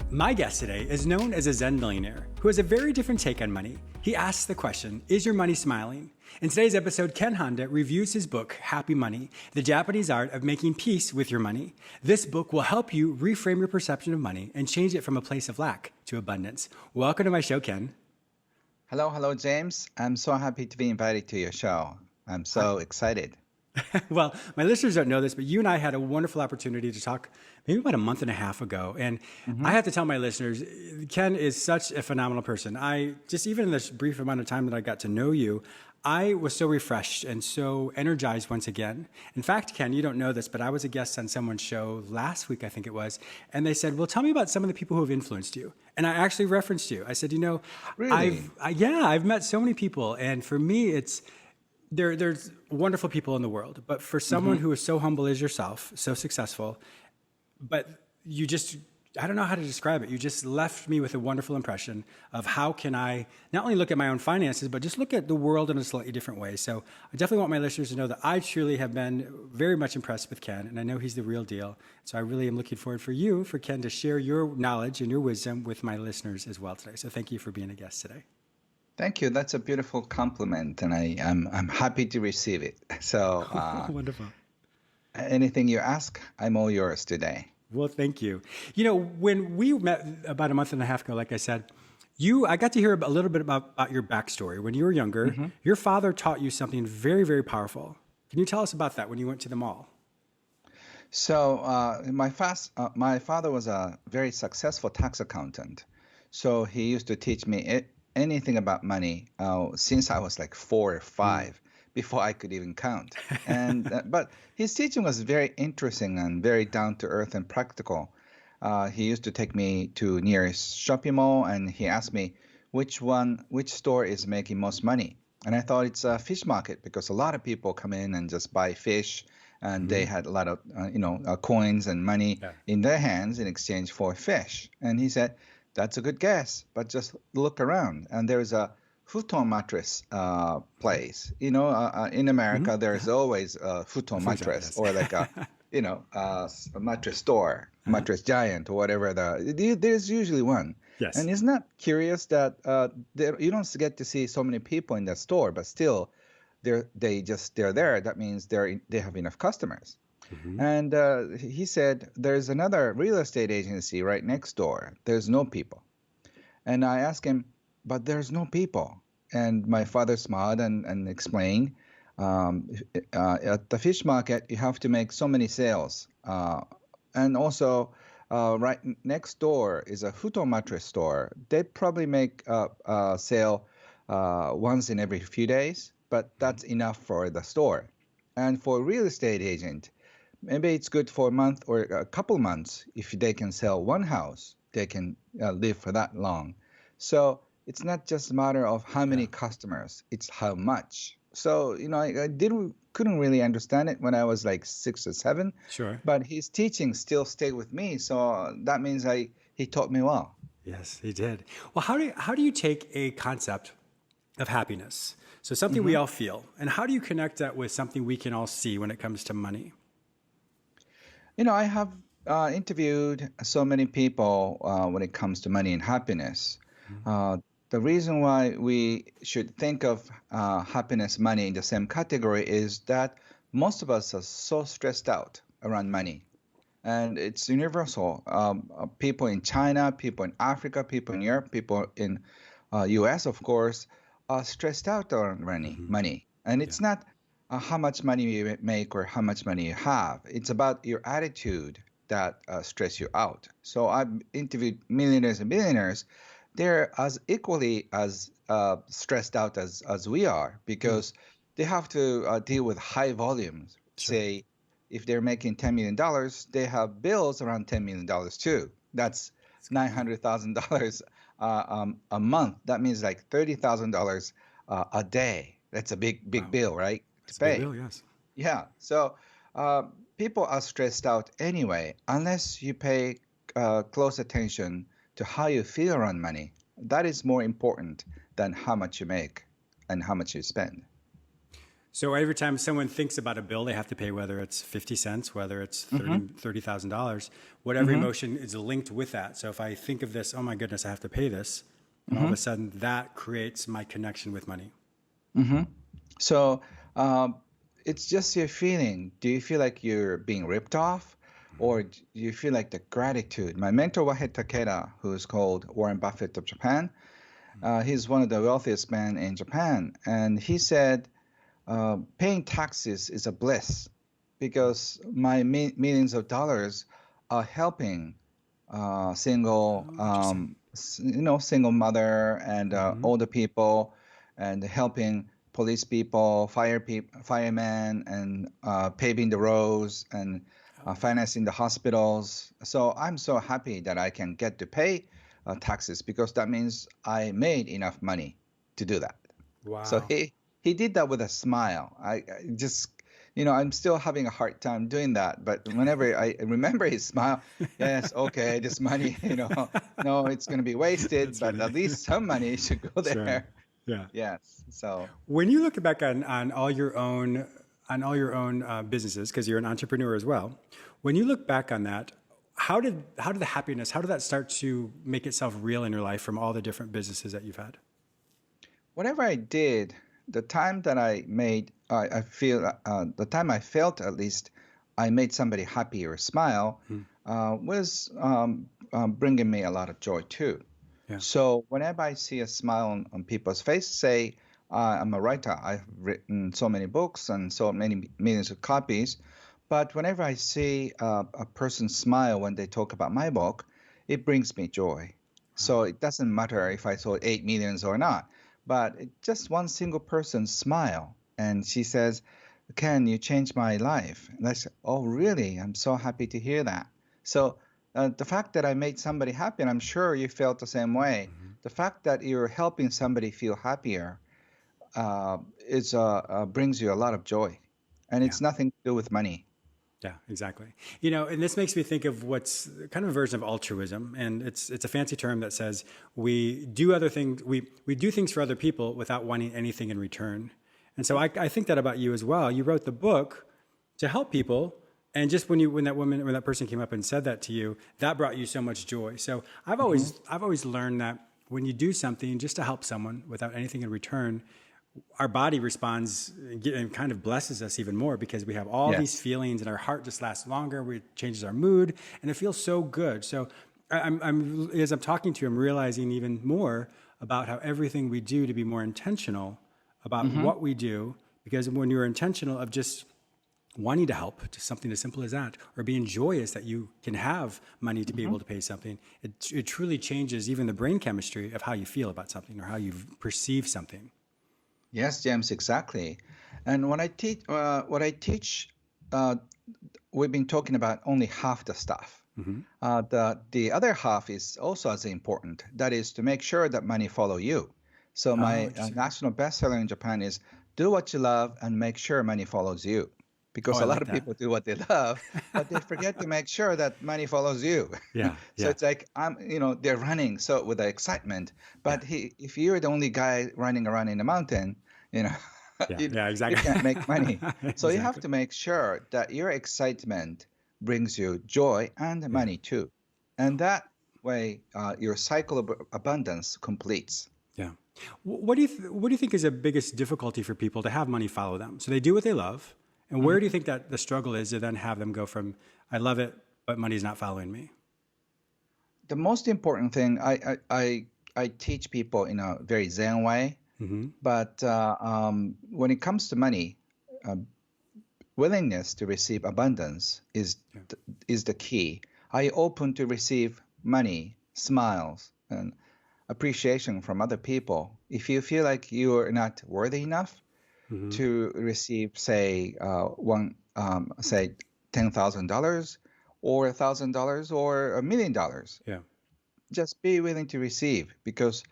My guest today is known as a Zen millionaire who has a very different take on money. He asks the question, is your money smiling? In today's episode, Ken Honda reviews his book, Happy Money, The Japanese Art of Making Peace with Your Money. This book will help you reframe your perception of money and change it from a place of lack to abundance. Welcome to my show, Ken. Hello, James. I'm so happy to be invited to your show. I'm so excited. Well, my listeners don't know this, but you and I had a wonderful opportunity to talk maybe about a month and a half ago. And I have to tell my listeners, Ken is such a phenomenal person. Even in this brief amount of time that I got to know you, I was so refreshed and so energized once again. In fact, Ken, you don't know this, but I was a guest on someone's show last week, I think it was. And they said, well, tell me about some of the people who have influenced you. And I actually referenced you. I said, Really? I've met so many people. And for me, there's wonderful people in the world, but for someone who is so humble as yourself, so successful, but I don't know how to describe it. You just left me with a wonderful impression of how can I not only look at my own finances, but just look at the world in a slightly different way. So I definitely want my listeners to know that I truly have been very much impressed with Ken, and I know he's the real deal. So I really am looking forward for Ken to share your knowledge and your wisdom with my listeners as well today. So thank you for being a guest today. Thank you. That's a beautiful compliment, and I'm happy to receive it. So Wonderful. Anything you ask, I'm all yours today. Well, thank you. You know, when we met about a month and a half ago, like I said, I got to hear a little bit about your backstory. When you were younger, your father taught you something very, very powerful. Can you tell us about that when you went to the mall? So my father was a very successful tax accountant. So he used to teach me anything about money since I was like 4 or 5, before I could even count. And but his teaching was very interesting and very down to earth and practical. He used to take me to nearest shopping mall, and he asked me which store is making most money. And I thought it's a fish market, because a lot of people come in and just buy fish, and they had a lot of coins and money in their hands in exchange for fish. And he said, that's a good guess, but just look around. And there's a futon mattress place. In America, there's always a futon mattress, or like a mattress store, mattress giant, or whatever. There's usually one. Yes. And isn't that curious that you don't get to see so many people in that store, but still they're there. That means they have enough customers. And he said, there's another real estate agency right next door. There's no people. And I asked him, but there's no people. And my father smiled and explained, at the fish market, you have to make so many sales. And also, right next door is a futon mattress store. They probably make a sale once in every few days, but that's enough for the store. And for a real estate agent, maybe it's good for a month or a couple months. If they can sell one house, they can live for that long. So it's not just a matter of how many customers, it's how much. So, I couldn't really understand it when I was like 6 or 7. Sure. But his teaching still stayed with me. So that means he taught me well. Yes, he did. Well, how do you take a concept of happiness? So something we all feel, and how do you connect that with something we can all see when it comes to money? I have interviewed so many people when it comes to money and happiness. The reason why we should think of happiness, money in the same category is that most of us are so stressed out around money. And it's universal. People in China, people in Africa, people in Europe, people in US, of course, are stressed out around money. And it's not how much money you make or how much money you have. It's about your attitude that stress you out. So I've interviewed millionaires and billionaires. They're as equally as stressed out as we are, because they have to deal with high volumes. Sure. Say, if they're making $10 million, they have bills around $10 million too. That's $900,000 a month. That means like $30,000 a day. That's a big bill, right? It's a big bill, yes. Yeah. So people are stressed out anyway, unless you pay close attention to how you feel around money. That is more important than how much you make and how much you spend. So every time someone thinks about a bill they have to pay, whether it's 50 cents, whether it's $30,000, whatever emotion is linked with that. So if I think of this, oh my goodness, I have to pay this, and all of a sudden that creates my connection with money. So it's just your feeling. Do you feel like you're being ripped off? Or do you feel like the gratitude? My mentor, Wahed Takeda, who is called Warren Buffett of Japan, he's one of the wealthiest men in Japan. And he said, paying taxes is a bliss because my millions of dollars are helping single, single mother and older people, and helping police people, firemen, and paving the roads and financing the hospitals. So I'm so happy that I can get to pay taxes because that means I made enough money to do that. Wow. So he did that with a smile. I just, I'm still having a hard time doing that. But whenever I remember his smile, yes, okay, this money, no, it's going to be wasted, but at least some money should go there. Right. Yeah. Yes. So when you look back on all your own businesses, because you're an entrepreneur as well, when you look back on that, how did the happiness, how did that start to make itself real in your life from all the different businesses that you've had? whatever I did, the time that I made, I feel the time I felt at least I made somebody happy or smile was bringing me a lot of joy too. Yeah. So whenever I see a smile on people's face, say, I'm a writer, I've written so many books and so many millions of copies, but whenever I see a person smile when they talk about my book, it brings me joy. So it doesn't matter if I sold 8 million or not, but just one single person smile and she says, Ken, you changed my life. And I say, oh, really? I'm so happy to hear that. So the fact that I made somebody happy, and I'm sure you felt the same way, the fact that you're helping somebody feel happier brings you a lot of joy. And it's nothing to do with money. Yeah, exactly. And this makes me think of what's kind of a version of altruism. And it's a fancy term that says we do other things, we do things for other people without wanting anything in return. And so I think that about you as well. You wrote the book to help people. And just when that person came up and said that to you, that brought you so much joy. So I've always learned that when you do something just to help someone without anything in return, our body responds and kind of blesses us even more because we have all these feelings and our heart just lasts longer. It changes our mood and it feels so good. So as I'm talking to you, I'm realizing even more about how everything we do to be more intentional about what we do, because when you're intentional of just wanting to help, just something as simple as that, or being joyous that you can have money to be able to pay something, it truly changes even the brain chemistry of how you feel about something or how you perceive something. Yes, James, exactly. And when I teach, we've been talking about only half the stuff. The other half is also as important. That is to make sure that money follow you. So my national bestseller in Japan is do what you love and make sure money follows you. Because a lot of people do what they love, but they forget to make sure that money follows you. So it's like they're running with the excitement, but if you're the only guy running around in the mountain, exactly. you can't make money. So you have to make sure that your excitement brings you joy and money too, and that way your cycle of abundance completes. Yeah. What do you think is the biggest difficulty for people to have money follow them? So they do what they love. And where do you think that the struggle is to then have them go from, I love it, but money's not following me? The most important thing, I teach people in a very Zen way, but when it comes to money, willingness to receive abundance is the key. Are you open to receive money, smiles, and appreciation from other people? If you feel like you are not worthy enough to receive, say, say $10,000 or $1,000 or $1 million, just be willing to receive, because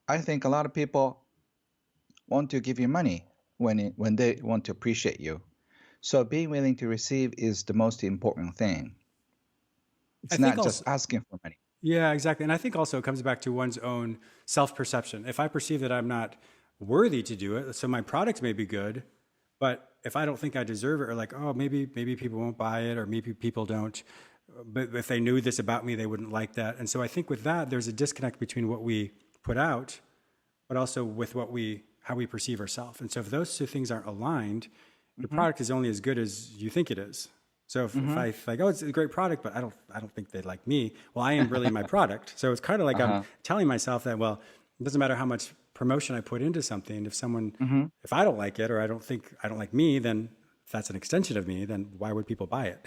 I think a lot of people want to give you money when they want to appreciate you. So being willing to receive is the most important thing. It's not just asking for money. Yeah, exactly. And I think also it comes back to one's own self-perception. If I perceive that I'm not worthy to do it, so my products may be good, But if I don't think I deserve it, or like, oh, maybe people won't buy it, or maybe people don't, but if they knew this about me, they wouldn't like that. And so I think with that, there's a disconnect between what we put out, but also with how we perceive ourselves. And so if those two things aren't aligned, your Mm-hmm. product is only as good as you think it is. So if I like, oh, it's a great product, but I don't think they like me. Well, I am really my product. So it's kind of like I'm telling myself that, well, it doesn't matter how much promotion I put into something. If I don't like it, or I don't like me, then if that's an extension of me, then why would people buy it?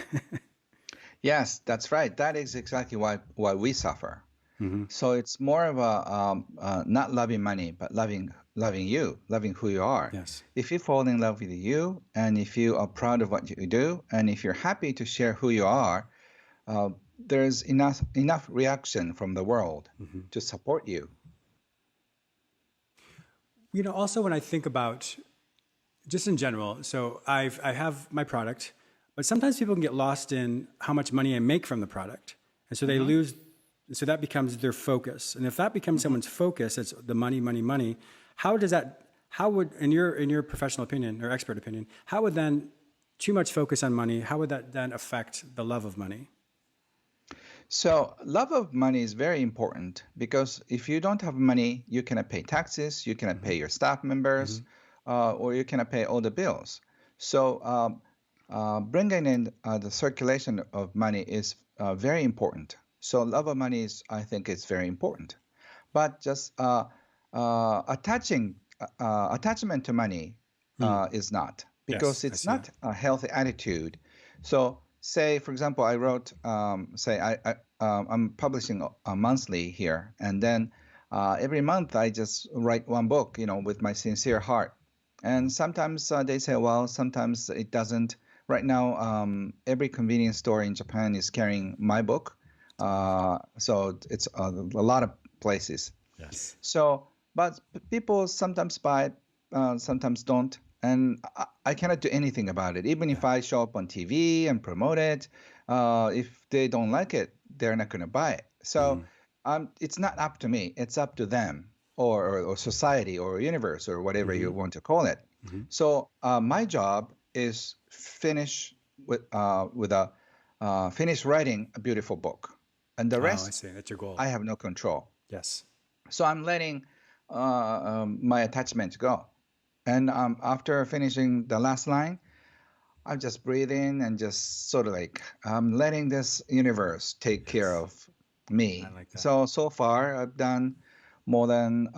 Yes, that's right. That is exactly why we suffer. So it's more of a not loving money, but loving you, loving who you are. Yes. If you fall in love with you, and if you are proud of what you do, and if you're happy to share who you are, there's enough reaction from the world to support you. Also when I think about just in general, so I have my product, but sometimes people can get lost in how much money I make from the product. And so they lose, so that becomes their focus. And if that becomes someone's focus, it's the money, money, money. How would, in your professional opinion or expert opinion, how would then too much focus on money, how would that then affect the love of money? So love of money is very important, because if you don't have money, you cannot pay taxes, you cannot pay your staff members, or you cannot pay all the bills. So bringing in the circulation of money is very important. So love of money I think, is very important. But just attachment to money is not, because Yes, I it's see not that. a healthy attitude. So say, for example, I wrote, I'm publishing monthly here, and then every month I just write one book, with my sincere heart. And sometimes they say, well, sometimes it doesn't. Right now, every convenience store in Japan is carrying my book. So it's a lot of places. Yes. So, but people sometimes buy it, sometimes don't. And I cannot do anything about it. Even if I show up on TV and promote it, if they don't like it, they're not going to buy it. So it's not up to me. It's up to them, or society, or universe, or whatever you want to call it. So my job is finish writing a beautiful book, and the Oh, I rest see. That's your goal. I have no control. Yes. So I'm letting my attachment go. And after finishing the last line, I just breathe in and just sort of like, I'm letting this universe take care of me. I like that. So far, I've done more than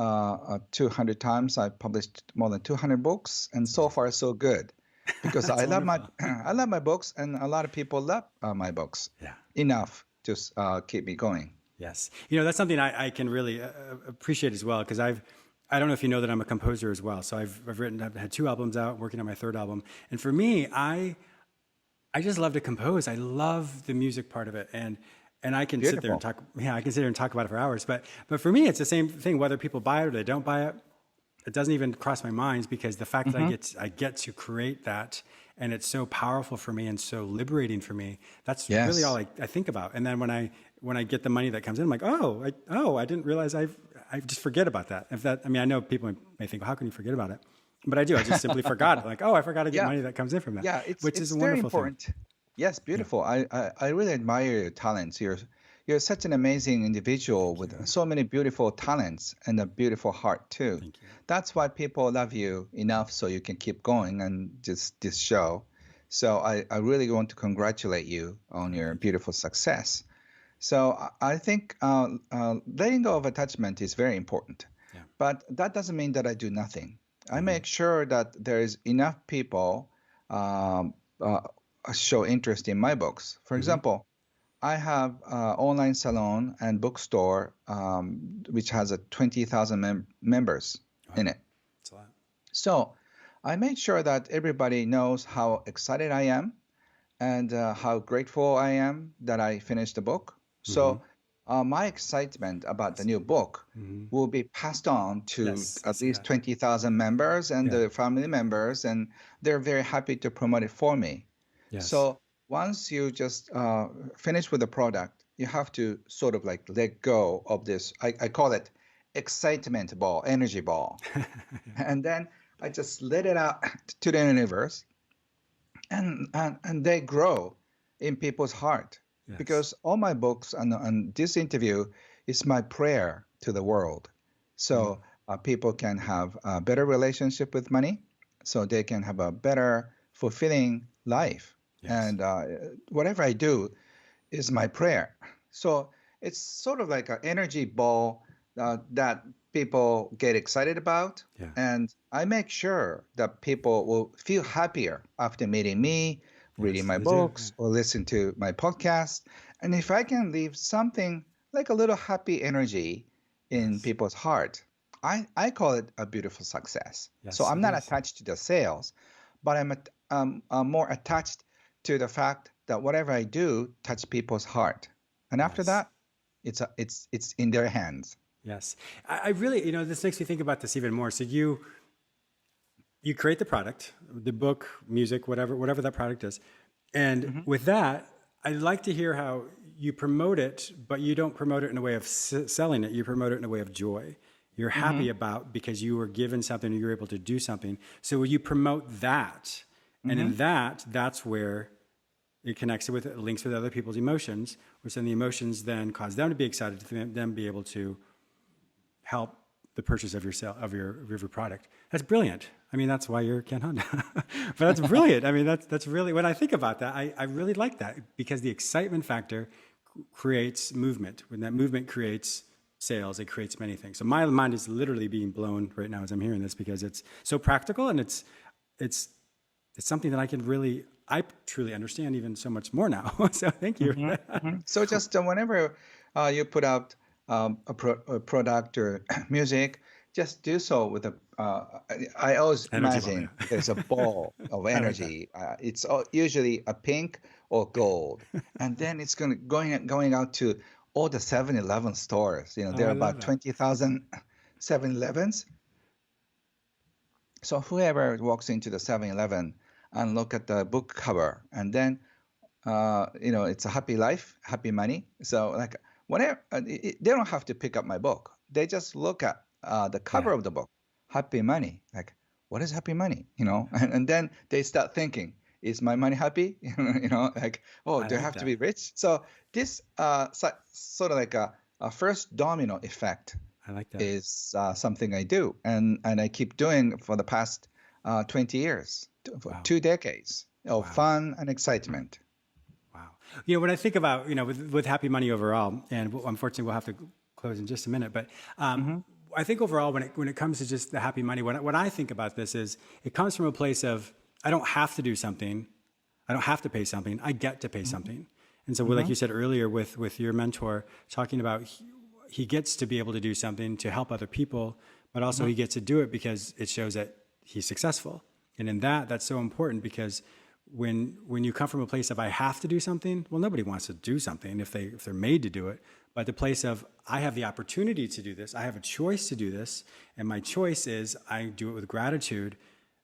200 times. I've published more than 200 books, and so far so good, because That's I love wonderful. I love my books, and a lot of people love my books Yeah. enough to keep me going. Yes. That's something I can really appreciate as well, because I don't know if you know that I'm a composer as well. So I've had 2 albums out, working on my 3rd album. And for me, I just love to compose. I love the music part of it. And I can sit there and Beautiful. talk. Yeah, I can sit there and talk about it for hours. But for me, it's the same thing, whether people buy it or they don't buy it. It doesn't even cross my mind, because the fact that I get to create that, and it's so powerful for me and so liberating for me. That's really all Yes. I think about. And then when I get the money that comes in, I'm like, I didn't realize I just forget about that. I know people may think, well, how can you forget about it? But I do. I just simply forgot. Like, I forgot to get Yeah. money that comes in from that. Yeah, which it's is a very wonderful thing. important. Yes, beautiful. I really admire your talents. You're such an amazing individual with so many beautiful talents and a beautiful heart too. Thank you. That's why people love you enough, so you can keep going and just this show. So I really want to congratulate you on your beautiful success. So I think letting go of attachment is very important. Yeah. But that doesn't mean that I do nothing. I make sure that there is enough people um, uh, show interest in my books. For example, I have an online salon and bookstore which has 20,000 members in it. That's a lot. So I made sure that everybody knows how excited I am, and how grateful I am that I finished the book. So my excitement about the new book will be passed on to Yes, I at see least that. 20,000 members and Yeah. their family members, and they're very happy to promote it for me. Yes. So once you just finish with the product, you have to sort of like let go of this. I call it excitement ball, energy ball. And then I just let it out to the universe, and they grow in people's heart. Yes. Because all my books and this interview is my prayer to the world. Mm. So people can have a better relationship with money, so they can have a better, fulfilling life. Yes. And whatever I do is my prayer. So it's sort of like an energy ball that people get excited about. Yeah. And I make sure that people will feel happier after meeting me, reading Yes. my They do. books, or listen to my podcast. And if I can leave something like a little happy energy in Yes. people's heart, I call it a beautiful success. So Yes, I'm it not is. attached to the sales, but I'm more attached to the fact that whatever I do touch people's heart. And after Yes. that, it's in their hands. Yes. I really, this makes me think about this even more. So you create the product, the book, music, whatever that product is. And Hmm. with that, I'd like to hear how you promote it, but you don't promote it in a way of selling it. You promote it in a way of joy. You're happy Hmm. about because you were given something or you're able to do something. So you promote that. And Hmm. in that's where it connects with, it links with other people's emotions, which then the emotions then cause them to be excited, to them be able to help the purchase of your product. That's brilliant. I mean, that's why you're Ken Honda. But that's brilliant. I mean, that's really, when I think about that, I really like that because the excitement factor creates movement. When that movement creates sales, it creates many things. So my mind is literally being blown right now as I'm hearing this because it's so practical and it's something that I truly understand even so much more now. So thank you. Hmm. Hmm. So just whenever you put out a product or music, just do so with a. I always Energy ball, imagine yeah. there's a ball of I like that. energy. It's usually a pink or gold, and then it's going out to all the 7-Eleven stores. Oh, There are I love about that. 20,000 7-Elevens. So whoever walks into the 7-Eleven and look at the book cover, and then it's a happy life, happy money. So like whenever they don't have to pick up my book, they just look at the Yeah, cover of the book, happy money. Like, what is happy money? And then they start thinking, is my money happy? Like, oh, I do I like have to that. be rich? So this sort of like a first domino effect I like that. is something I do, and I keep doing for the past 20 years, for Wow. 2 decades of Wow. fun and excitement. Wow. When I think about, with Happy Money overall, and unfortunately we'll have to close in just a minute, but Hmm. I think overall when it comes to just the Happy Money, what I think about this is it comes from a place of I don't have to do something, I don't have to pay something, I get to pay something. And so, like Hmm. you said earlier, with your mentor talking about he gets to be able to do something to help other people, but also Hmm. he gets to do it because it shows that he's successful. And in that's so important because when you come from a place of I have to do something, well, nobody wants to do something if they're made to do it. But the place of I have the opportunity to do this, I have a choice to do this, and my choice is I do it with gratitude.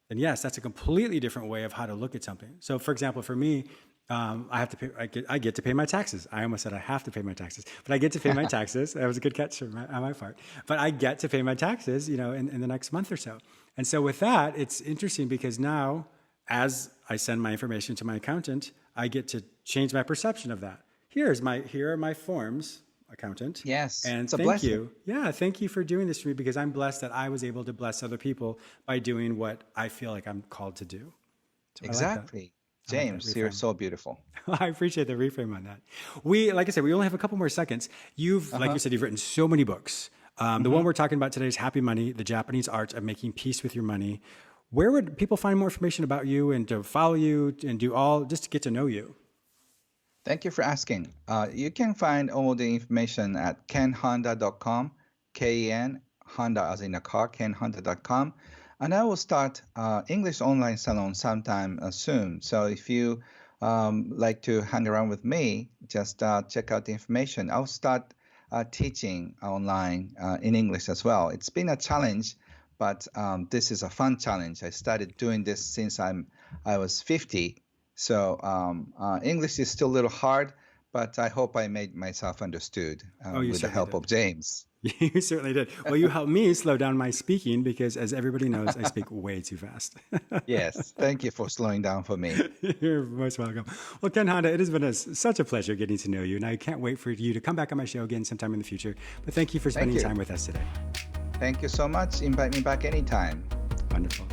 Then yes, that's a completely different way of how to look at something. So, for example, for me, I have to pay. I get to pay my taxes. I almost said I have to pay my taxes, but I get to pay my taxes. That was a good catch on my part. But I get to pay my taxes, in the next month or so. And so with that, it's interesting because now, as I send my information to my accountant, I get to change my perception of that. Here are my forms, accountant, Yes, and it's a thank blessing. you. Yeah, thank you for doing this for me because I'm blessed that I was able to bless other people by doing what I feel like I'm called to do. So I like that. Exactly. I like that James, you're reframe. so beautiful. I appreciate the reframe on that. Like I said, we only have a couple more seconds. Like you Uh-huh. said, you've written so many books. The one Hmm. we're talking about today is Happy Money, the Japanese art of making peace with your money. Where would people find more information about you and to follow you and just to get to know you? Thank you for asking. You can find all the information at kenhonda.com, Ken, Honda as in a car, kenhonda.com. And I will start English online salon sometime soon. So if you like to hang around with me, just check out the information. I'll start teaching online in English as well. It's been a challenge, but this is a fun challenge. I started doing this since I was 50. So English is still a little hard, but I hope I made myself understood you with the certainly help did. of James. You certainly did. Well, you helped me slow down my speaking because, as everybody knows, I speak way too fast. Yes, thank you for slowing down for me. You're most welcome. Well, Ken Honda, it has been such a pleasure getting to know you, and I can't wait for you to come back on my show again sometime in the future. But thank you for spending you. time with us today. Thank you so much. Invite me back anytime. Wonderful.